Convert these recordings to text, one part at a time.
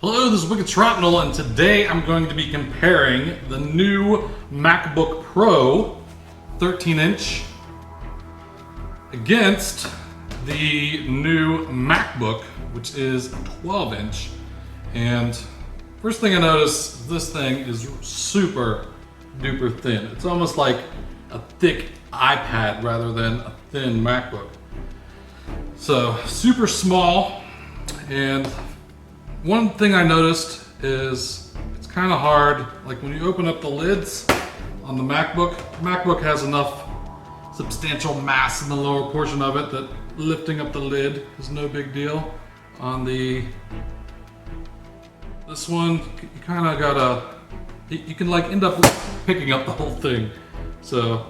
Hello, this is Wicked Shrapnel, and today I'm going to be comparing the new MacBook Pro 13-inch against the new MacBook, which is 12-inch. And first thing I notice, this thing is super duper thin. It's almost like a thick iPad rather than a thin MacBook. So super small, and one thing I noticed is it's kind of hard, like when you open up the lids on the MacBook has enough substantial mass in the lower portion of it that lifting up the lid is no big deal. On this one, you kind of gotta, you can like end up picking up the whole thing. So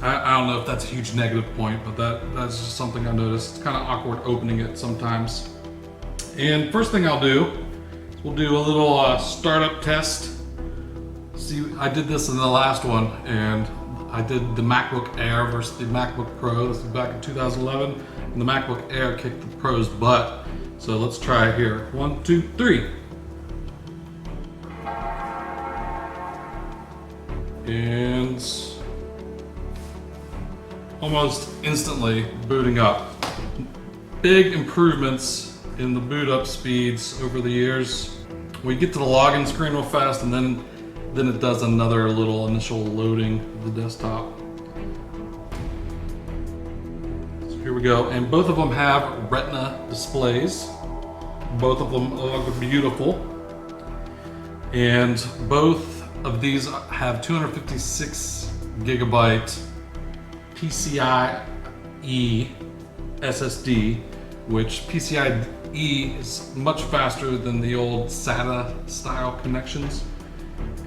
I don't know if that's a huge negative point, but that's just something I noticed. It's kind of awkward opening it sometimes. And first thing I'll do is we'll do a little startup test. See, I did this in the last one, and I did the MacBook Air versus the MacBook Pro. This is back in 2011, and the MacBook Air kicked the Pro's butt. So let's try it here. 1, 2, 3. And almost instantly booting up. Big improvements in the boot up speeds over the years. We get to the login screen real fast, and then it does another little initial loading of the desktop. So here we go, and both of them have Retina displays. Both of them look beautiful, and both of these have 256 gigabyte PCIe SSD, which PCIe is much faster than the old SATA style connections.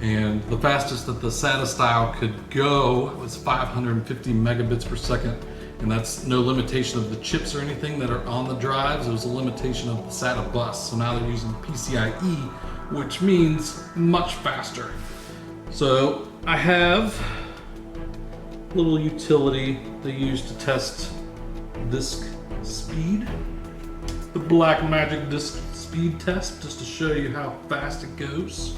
And the fastest that the SATA style could go was 550 megabits per second. And that's no limitation of the chips or anything that are on the drives. It was a limitation of the SATA bus. So now they're using PCIe, which means much faster. So I have a little utility they use to test disk speed. The Blackmagic disk speed test, just to show you how fast it goes.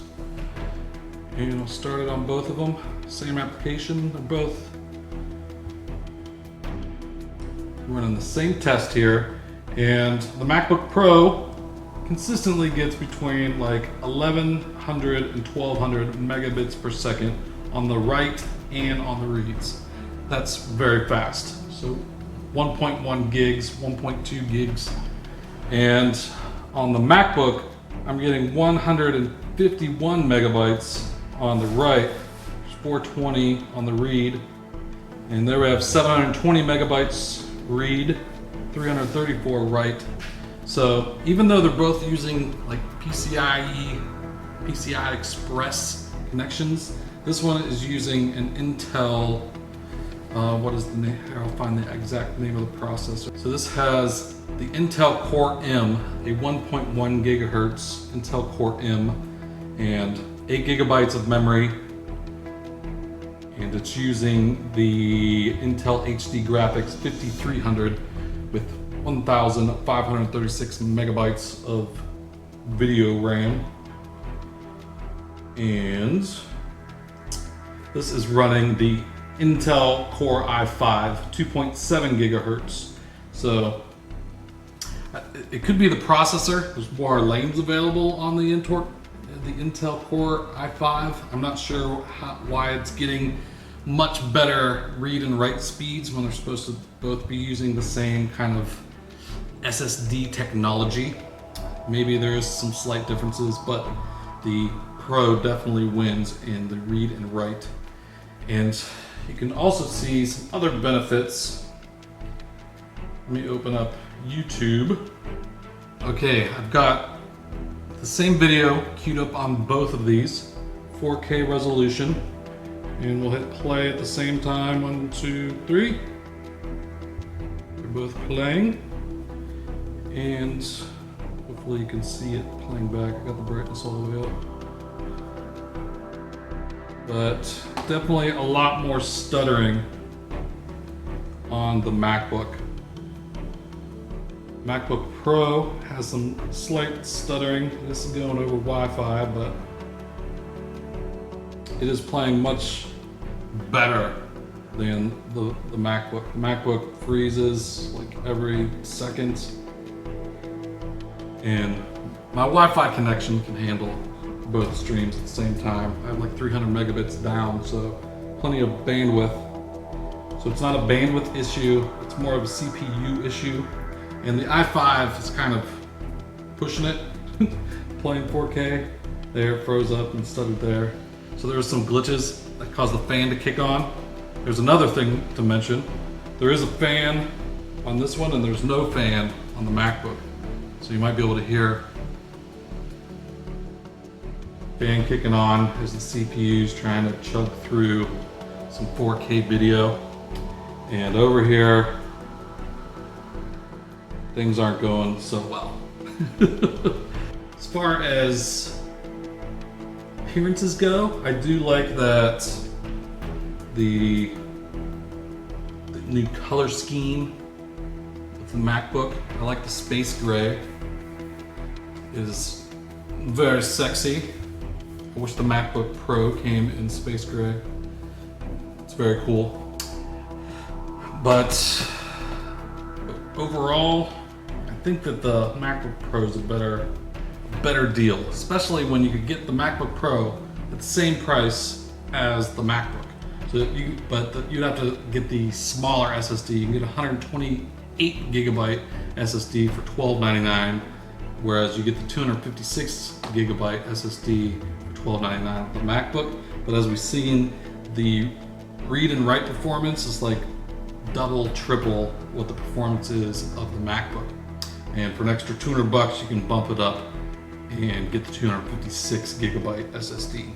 And I'll start it on both of them. Same application, they're both running the same test here. And the MacBook Pro consistently gets between like 1100 and 1200 megabits per second on the write and on the reads. That's very fast. So 1.1 gigs, 1.2 gigs. And on the MacBook, I'm getting 151 megabytes on the write, 420 on the read, and there we have 720 megabytes read, 334 write. So even though they're both using like PCI Express connections, this one is using an Intel, what is the name? I'll find the exact name of the processor. So this has the Intel Core M, a 1.1 gigahertz Intel Core M, and 8 gigabytes of memory. And it's using the Intel HD Graphics 5300 with 1,536 megabytes of video RAM. And this is running the Intel Core i5, 2.7 gigahertz. So it could be the processor. There's more lanes available on the Intel Core i5. I'm not sure why it's getting much better read and write speeds when they're supposed to both be using the same kind of SSD technology. Maybe there is some slight differences, but the Pro definitely wins in the read and write. And you can also see some other benefits. Let me open up YouTube. Okay, I've got the same video queued up on both of these, 4K resolution, and we'll hit play at the same time. 1, 2, 3. They're both playing, and hopefully you can see it playing back. I got the brightness all the way up. But definitely a lot more stuttering on the MacBook. MacBook Pro has some slight stuttering. This is going over Wi-Fi, but it is playing much better than the MacBook. The MacBook freezes like every second, and my Wi-Fi connection can handle both streams at the same time. I have like 300 megabits down, so plenty of bandwidth. So it's not a bandwidth issue, it's more of a CPU issue. And the i5 is kind of pushing it, playing 4K. There, it froze up and stuttered there. So there were some glitches that caused the fan to kick on. There's another thing to mention. There is a fan on this one and there's no fan on the MacBook. So you might be able to hear fan kicking on as the CPU's trying to chug through some 4K video. And over here, things aren't going so well. As far as appearances go, I do like that the new color scheme of the MacBook. I like the space gray. It is very sexy. I wish the MacBook Pro came in space gray. It's very cool. But overall, I think that the MacBook Pro is a better deal, especially when you could get the MacBook Pro at the same price as the MacBook. So you'd have to get the smaller SSD. You can get 128 gigabyte SSD for $12.99, whereas you get the 256 gigabyte SSD for $12.99 with the MacBook. But as we've seen, the read and write performance is like double, triple what the performance is of the MacBook. And for an extra $200, you can bump it up and get the 256 gigabyte SSD.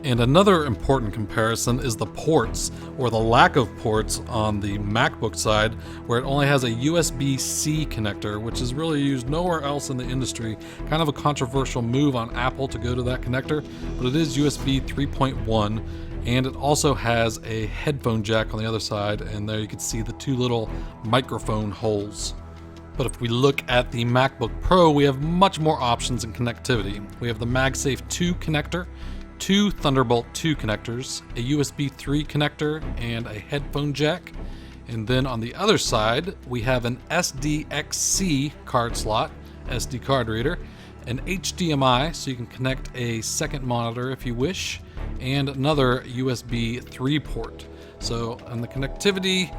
And another important comparison is the ports, or the lack of ports on the MacBook side, where it only has a USB-C connector, which is really used nowhere else in the industry. Kind of a controversial move on Apple to go to that connector, but it is USB 3.1, and it also has a headphone jack on the other side, and there you can see the two little microphone holes. But if we look at the MacBook Pro, we have much more options in connectivity. We have the MagSafe 2 connector, two Thunderbolt 2 connectors, a USB 3 connector, and a headphone jack. And then on the other side, we have an SDXC card slot, SD card reader, an HDMI, so you can connect a second monitor if you wish, and another USB 3 port. So on the connectivity,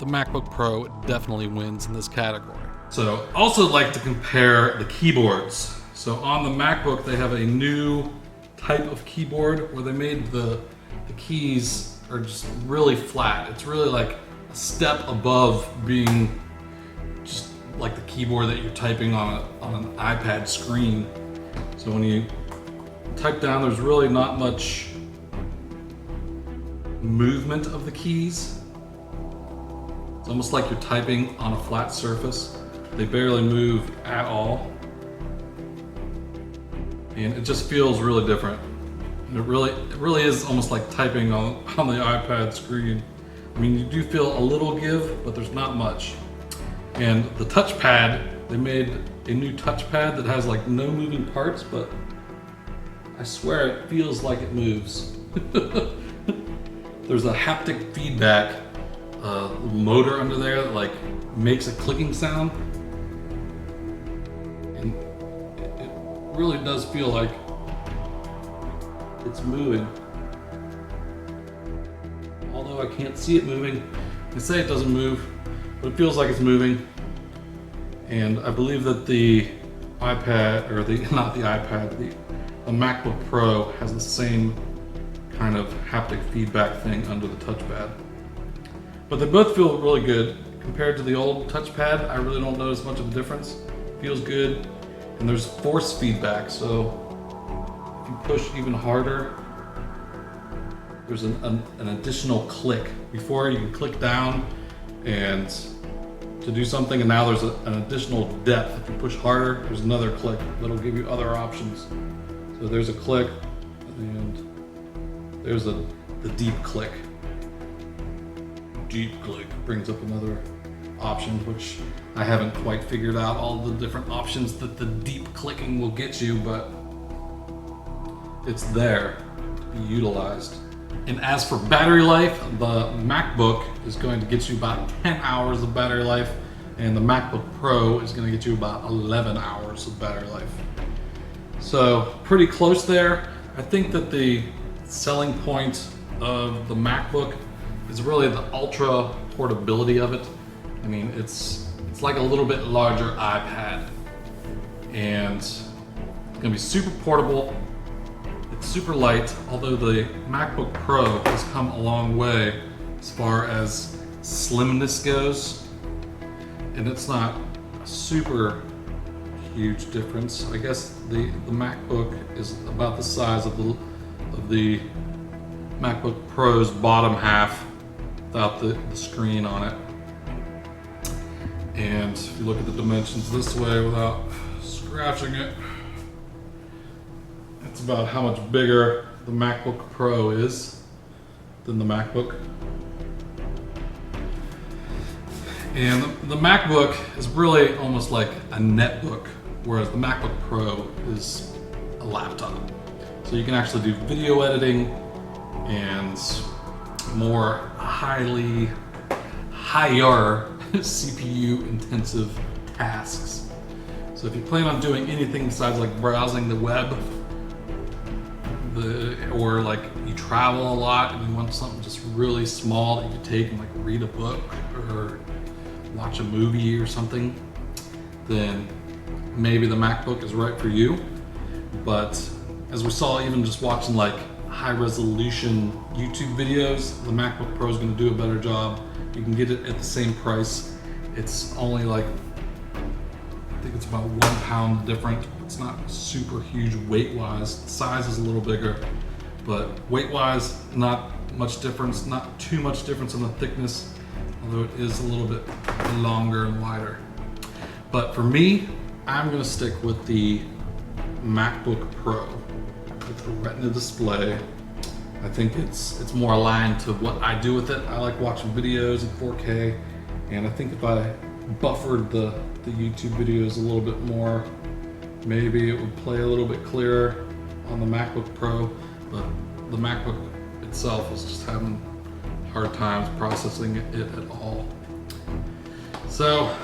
the MacBook Pro definitely wins in this category. So also like to compare the keyboards. So on the MacBook, they have a new type of keyboard where they made the keys are just really flat. It's really like a step above being just like the keyboard that you're typing on an iPad screen. So when you type down, there's really not much movement of the keys. It's almost like you're typing on a flat surface. They barely move at all. And it just feels really different. And it really is almost like typing on the iPad screen. I mean, you do feel a little give, but there's not much. And the touchpad, they made a new touchpad that has like no moving parts, but I swear it feels like it moves. There's a haptic feedback motor under there that like makes a clicking sound. And it really does feel like it's moving. Although I can't see it moving. They say it doesn't move, but it feels like it's moving. And I believe that the iPad, or not the iPad, the MacBook Pro has the same kind of haptic feedback thing under the touchpad. But they both feel really good. Compared to the old touchpad, I really don't notice much of a difference. Feels good. And there's force feedback, so if you push even harder, there's an additional click. Before you can click down and to do something, and now there's an additional depth. If you push harder, there's another click that'll give you other options. So there's a click, and there's the deep click. Deep click brings up another options, which I haven't quite figured out all the different options that the deep clicking will get you, but it's there to be utilized. And as for battery life, the MacBook is going to get you about 10 hours of battery life, and the MacBook Pro is going to get you about 11 hours of battery life. So pretty close there. I think that the selling point of the MacBook is really the ultra portability of it. I mean, it's like a little bit larger iPad, and it's going to be super portable. It's super light, although the MacBook Pro has come a long way as far as slimness goes, and it's not a super huge difference. I guess the MacBook is about the size of the MacBook Pro's bottom half without the screen on it. And if you look at the dimensions this way without scratching it, it's about how much bigger the MacBook Pro is than the MacBook. And the MacBook is really almost like a netbook, whereas the MacBook Pro is a laptop. So you can actually do video editing and more higher CPU intensive tasks. So if you plan on doing anything besides like browsing the web, or like you travel a lot and you want something just really small that you can take and like read a book or watch a movie or something, then maybe the MacBook is right for you. But as we saw, even just watching like high resolution YouTube videos, the MacBook Pro is going to do a better job. You can get it at the same price. It's only like, I think it's about 1 pound different. It's not super huge weight wise. The size is a little bigger, but weight wise, not much difference, not too much difference in the thickness, although it is a little bit longer and wider. But for me, I'm going to stick with the MacBook Pro with the Retina display. I think it's more aligned to what I do with it. I like watching videos in 4K, and I think if I buffered the YouTube videos a little bit more, maybe it would play a little bit clearer on the MacBook Pro, but the MacBook itself is just having hard times processing it at all. So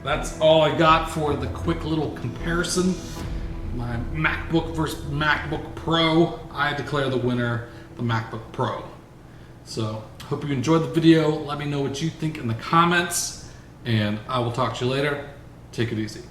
that's all I got for the quick little comparison. My MacBook versus MacBook Pro. I declare the winner, the MacBook Pro. So hope you enjoyed the video. Let me know what you think in the comments, and I will talk to you later. Take it easy.